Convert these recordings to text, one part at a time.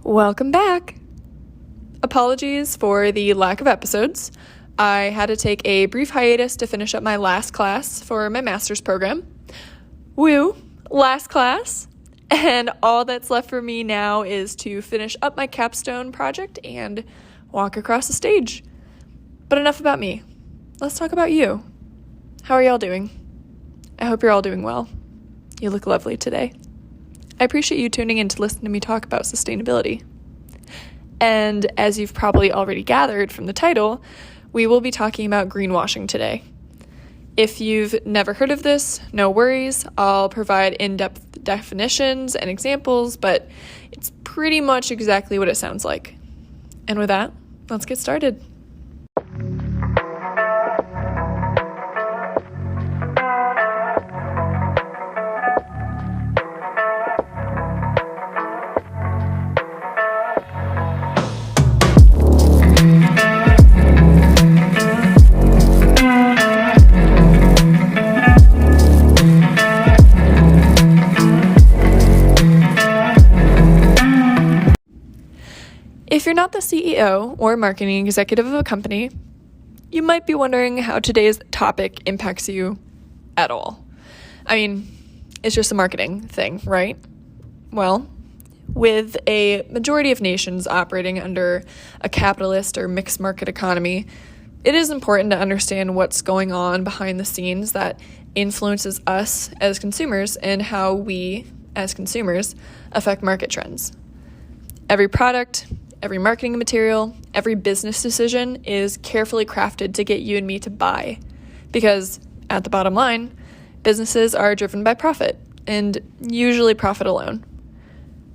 Welcome back. Apologies for the lack of episodes. I had to take a brief hiatus to finish up my last class for my master's program. Woo, last class. And all that's left for me now is to finish up my capstone project and walk across the stage. But enough about me. Let's talk about you. How are y'all doing? I hope you're all doing well. You look lovely today. I appreciate you tuning in to listen to me talk about sustainability. And as you've probably already gathered from the title, we will be talking about greenwashing today. If you've never heard of this, no worries. I'll provide in-depth definitions and examples, but it's pretty much exactly what it sounds like. And with that, let's get started. If you're not the CEO or marketing executive of a company, you might be wondering how today's topic impacts you at all. I mean, it's just a marketing thing, right? Well, with a majority of nations operating under a capitalist or mixed market economy, it is important to understand what's going on behind the scenes that influences us as consumers and how we, as consumers, affect market trends. Every product, every marketing material, every business decision is carefully crafted to get you and me to buy. Because at the bottom line, businesses are driven by profit, and usually profit alone.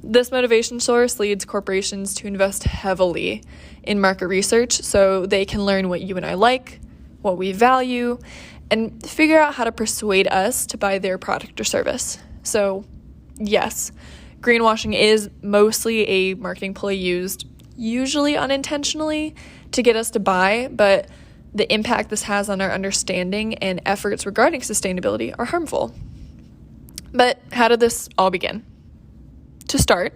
This motivation source leads corporations to invest heavily in market research so they can learn what you and I like, what we value, and figure out how to persuade us to buy their product or service. So, yes, greenwashing is mostly a marketing ploy used, usually unintentionally, to get us to buy, but the impact this has on our understanding and efforts regarding sustainability are harmful. But how did this all begin? To start,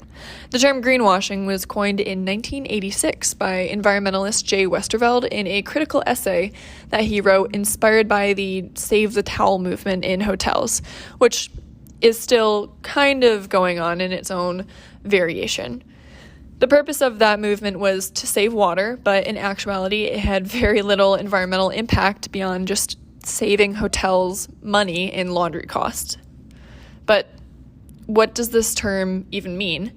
the term greenwashing was coined in 1986 by environmentalist Jay Westerveld in a critical essay that he wrote inspired by the Save the Towel movement in hotels, which is still kind of going on in its own variation. The purpose of that movement was to save water, but in actuality, it had very little environmental impact beyond just saving hotels money in laundry costs. But what does this term even mean?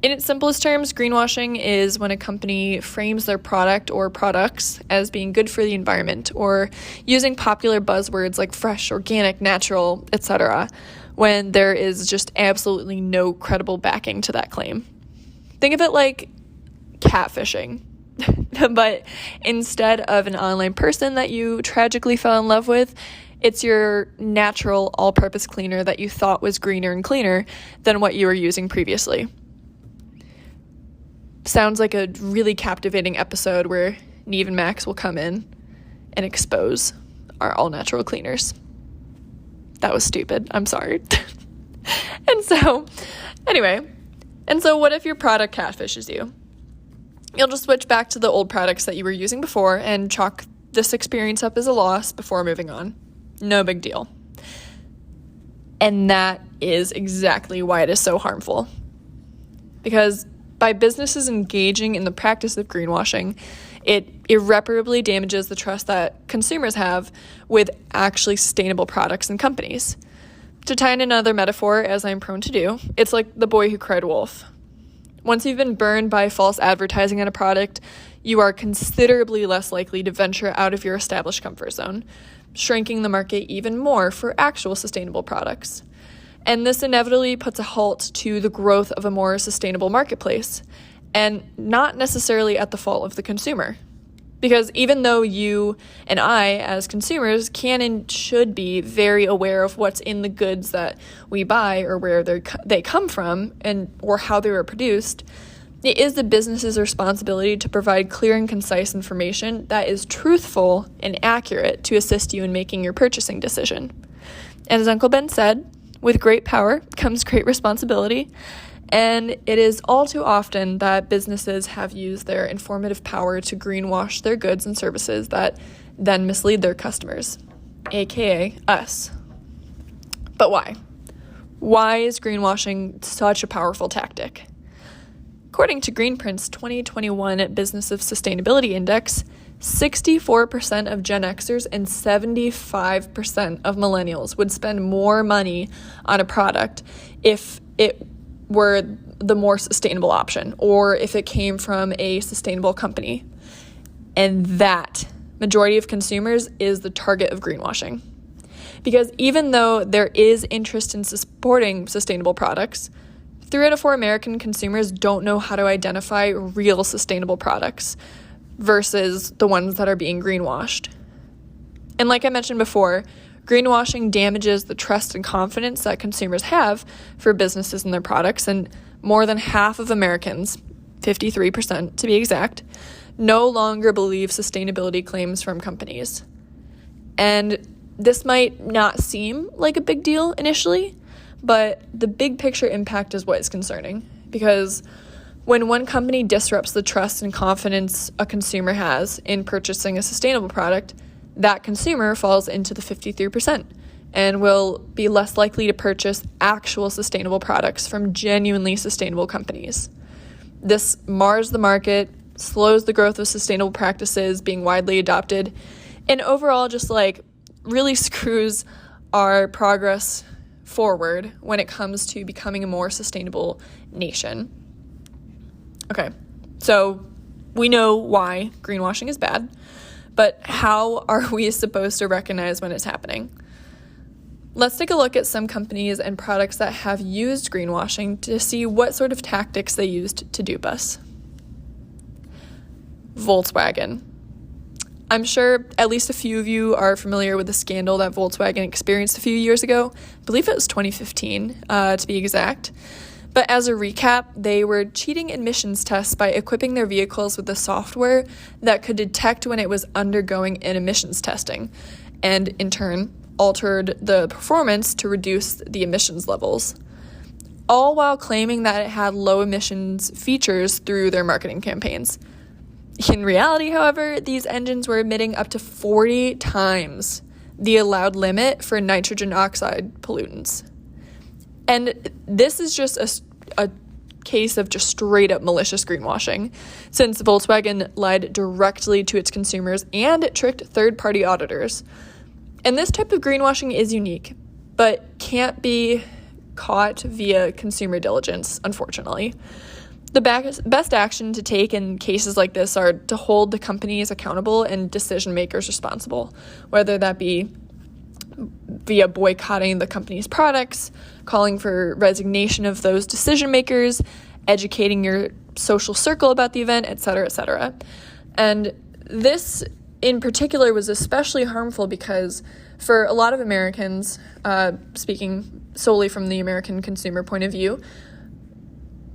In its simplest terms, greenwashing is when a company frames their product or products as being good for the environment, or using popular buzzwords like fresh, organic, natural, etc., when there is just absolutely no credible backing to that claim. Think of it like catfishing, but instead of an online person that you tragically fell in love with, it's your natural all-purpose cleaner that you thought was greener and cleaner than what you were using previously. Sounds like a really captivating episode where Neve and Max will come in and expose our all-natural cleaners. That was stupid. I'm sorry. And so what if your product catfishes you? You'll just switch back to the old products that you were using before and chalk this experience up as a loss before moving on. No big deal. And that is exactly why it is so harmful. Because by businesses engaging in the practice of greenwashing, it irreparably damages the trust that consumers have with actually sustainable products and companies. To tie in another metaphor, as I'm prone to do, it's like the boy who cried wolf. Once you've been burned by false advertising on a product, you are considerably less likely to venture out of your established comfort zone, shrinking the market even more for actual sustainable products. And this inevitably puts a halt to the growth of a more sustainable marketplace, and not necessarily at the fault of the consumer. Because even though you and I, as consumers, can and should be very aware of what's in the goods that we buy or where they come from or how they were produced, it is the business's responsibility to provide clear and concise information that is truthful and accurate to assist you in making your purchasing decision. And as Uncle Ben said, with great power comes great responsibility. And it is all too often that businesses have used their informative power to greenwash their goods and services that then mislead their customers, aka us. But why? Why is greenwashing such a powerful tactic? According to Greenprint's 2021 Business of Sustainability Index, 64% of Gen Xers and 75% of millennials would spend more money on a product if it were the more sustainable option or if it came from a sustainable company. And that majority of consumers is the target of greenwashing. Because even though there is interest in supporting sustainable products, 3 out of 4 American consumers don't know how to identify real sustainable products versus the ones that are being greenwashed. And like I mentioned before, greenwashing damages the trust and confidence that consumers have for businesses and their products, and more than half of Americans, 53% to be exact, no longer believe sustainability claims from companies. And this might not seem like a big deal initially, but the big picture impact is what is concerning, because when one company disrupts the trust and confidence a consumer has in purchasing a sustainable product, that consumer falls into the 53% and will be less likely to purchase actual sustainable products from genuinely sustainable companies. This mars the market, slows the growth of sustainable practices being widely adopted, and overall just really screws our progress forward when it comes to becoming a more sustainable nation. Okay, so we know why greenwashing is bad, but how are we supposed to recognize when it's happening? Let's take a look at some companies and products that have used greenwashing to see what sort of tactics they used to dupe us. Volkswagen. I'm sure at least a few of you are familiar with the scandal that Volkswagen experienced a few years ago. I believe it was 2015, to be exact. But as a recap, they were cheating emissions tests by equipping their vehicles with the software that could detect when it was undergoing an emissions testing, and in turn altered the performance to reduce the emissions levels, all while claiming that it had low emissions features through their marketing campaigns. In reality, however, these engines were emitting up to 40 times the allowed limit for nitrogen oxide pollutants. And this is just a case of just straight up malicious greenwashing, since Volkswagen lied directly to its consumers and it tricked third-party auditors. And this type of greenwashing is unique, but can't be caught via consumer diligence, unfortunately. The best action to take in cases like this are to hold the companies accountable and decision makers responsible, whether that be via boycotting the company's products, calling for resignation of those decision makers, educating your social circle about the event, etc., etc. And this in particular was especially harmful because for a lot of Americans, speaking solely from the American consumer point of view,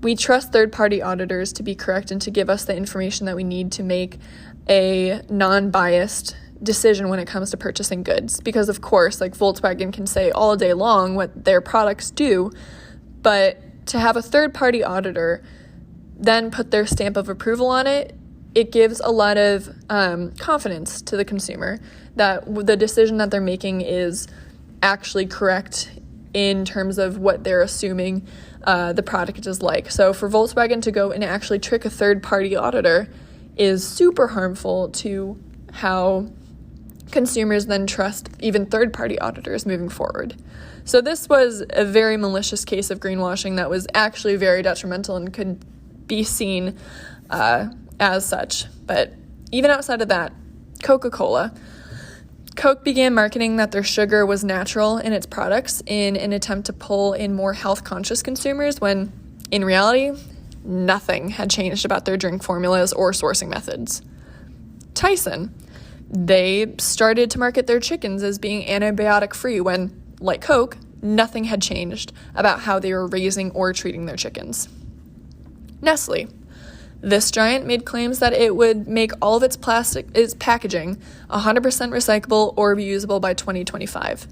we trust third-party auditors to be correct and to give us the information that we need to make a non-biased decision when it comes to purchasing goods. Because, of course, Volkswagen can say all day long what their products do, but to have a third-party auditor then put their stamp of approval on it, it gives a lot of confidence to the consumer that the decision that they're making is actually correct in terms of what they're assuming the product is like. So for Volkswagen to go and actually trick a third-party auditor is super harmful to how consumers then trust even third-party auditors moving forward. So this was a very malicious case of greenwashing that was actually very detrimental and could be seen as such. But even outside of that, Coca-Cola. Coke began marketing that their sugar was natural in its products in an attempt to pull in more health-conscious consumers when, in reality, nothing had changed about their drink formulas or sourcing methods. Tyson. They started to market their chickens as being antibiotic-free when, like Coke, nothing had changed about how they were raising or treating their chickens. Nestle. This giant made claims that it would make all of its packaging 100% recyclable or reusable by 2025,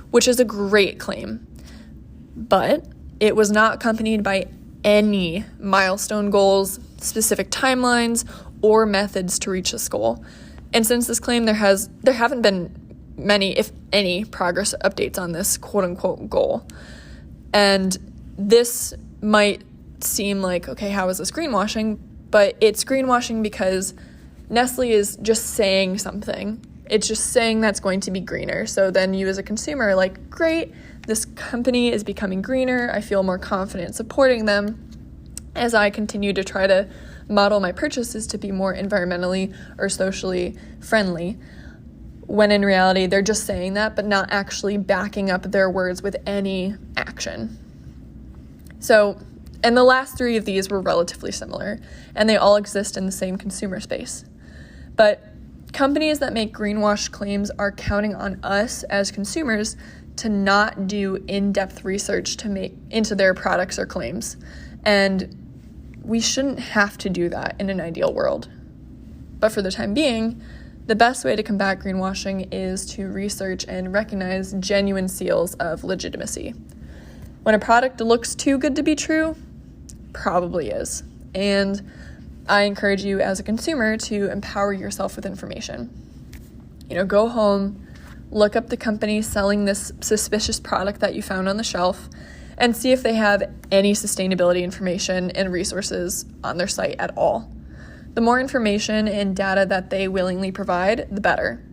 which is a great claim. But it was not accompanied by any milestone goals, specific timelines, or methods to reach this goal. And since this claim, there haven't been many, if any, progress updates on this quote-unquote goal. And this might seem like, okay, how is this greenwashing? But it's greenwashing because Nestle is just saying something. It's just saying that's going to be greener. So then you as a consumer are like, great, this company is becoming greener. I feel more confident supporting them as I continue to try to model my purchases to be more environmentally or socially friendly, when in reality they're just saying that but not actually backing up their words with any action. So, and the last three of these were relatively similar, and they all exist in the same consumer space. But companies that make greenwash claims are counting on us as consumers to not do in-depth research into their products or claims. And we shouldn't have to do that in an ideal world. But for the time being, the best way to combat greenwashing is to research and recognize genuine seals of legitimacy. When a product looks too good to be true, probably is. And I encourage you as a consumer to empower yourself with information. Go home, look up the company selling this suspicious product that you found on the shelf, and see if they have any sustainability information and resources on their site at all. The more information and data that they willingly provide, the better.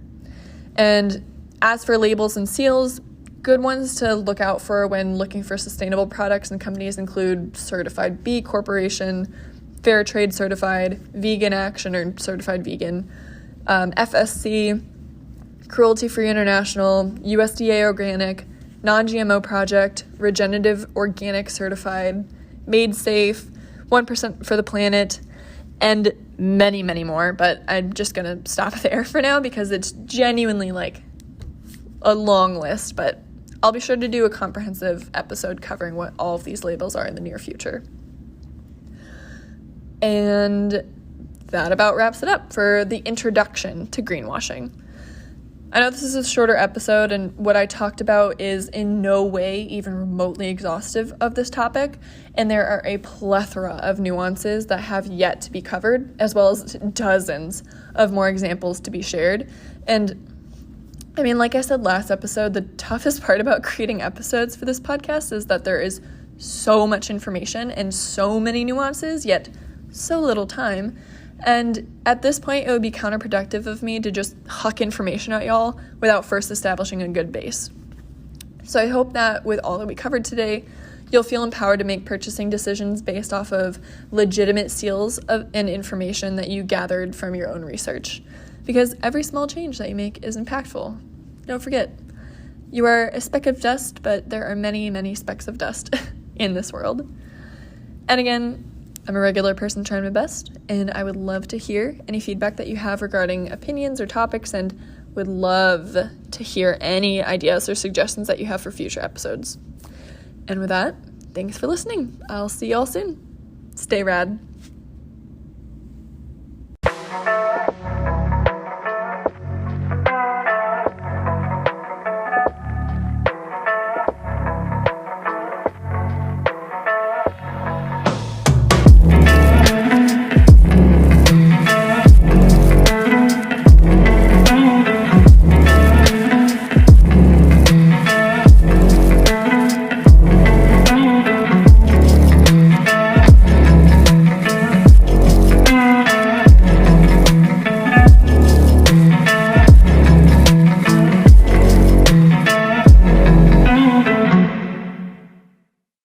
And as for labels and seals, good ones to look out for when looking for sustainable products and companies include Certified B Corporation, Fair Trade Certified, Vegan Action or Certified Vegan, FSC, Cruelty Free International, USDA Organic, Non-GMO Project, Regenerative Organic Certified, Made Safe, 1% for the Planet, and many, many more. But I'm just going to stop there for now because it's genuinely like a long list. But I'll be sure to do a comprehensive episode covering what all of these labels are in the near future. And that about wraps it up for the introduction to greenwashing. I know this is a shorter episode, and what I talked about is in no way even remotely exhaustive of this topic, and there are a plethora of nuances that have yet to be covered, as well as dozens of more examples to be shared. And I mean, like I said last episode, the toughest part about creating episodes for this podcast is that there is so much information and so many nuances, yet so little time. And at this point, it would be counterproductive of me to just huck information at y'all without first establishing a good base. So I hope that with all that we covered today, you'll feel empowered to make purchasing decisions based off of legitimate seals and information that you gathered from your own research. Because every small change that you make is impactful. Don't forget, you are a speck of dust, but there are many, many specks of dust in this world. And again, I'm a regular person trying my best, and I would love to hear any feedback that you have regarding opinions or topics, and would love to hear any ideas or suggestions that you have for future episodes. And with that, thanks for listening. I'll see y'all soon. Stay rad.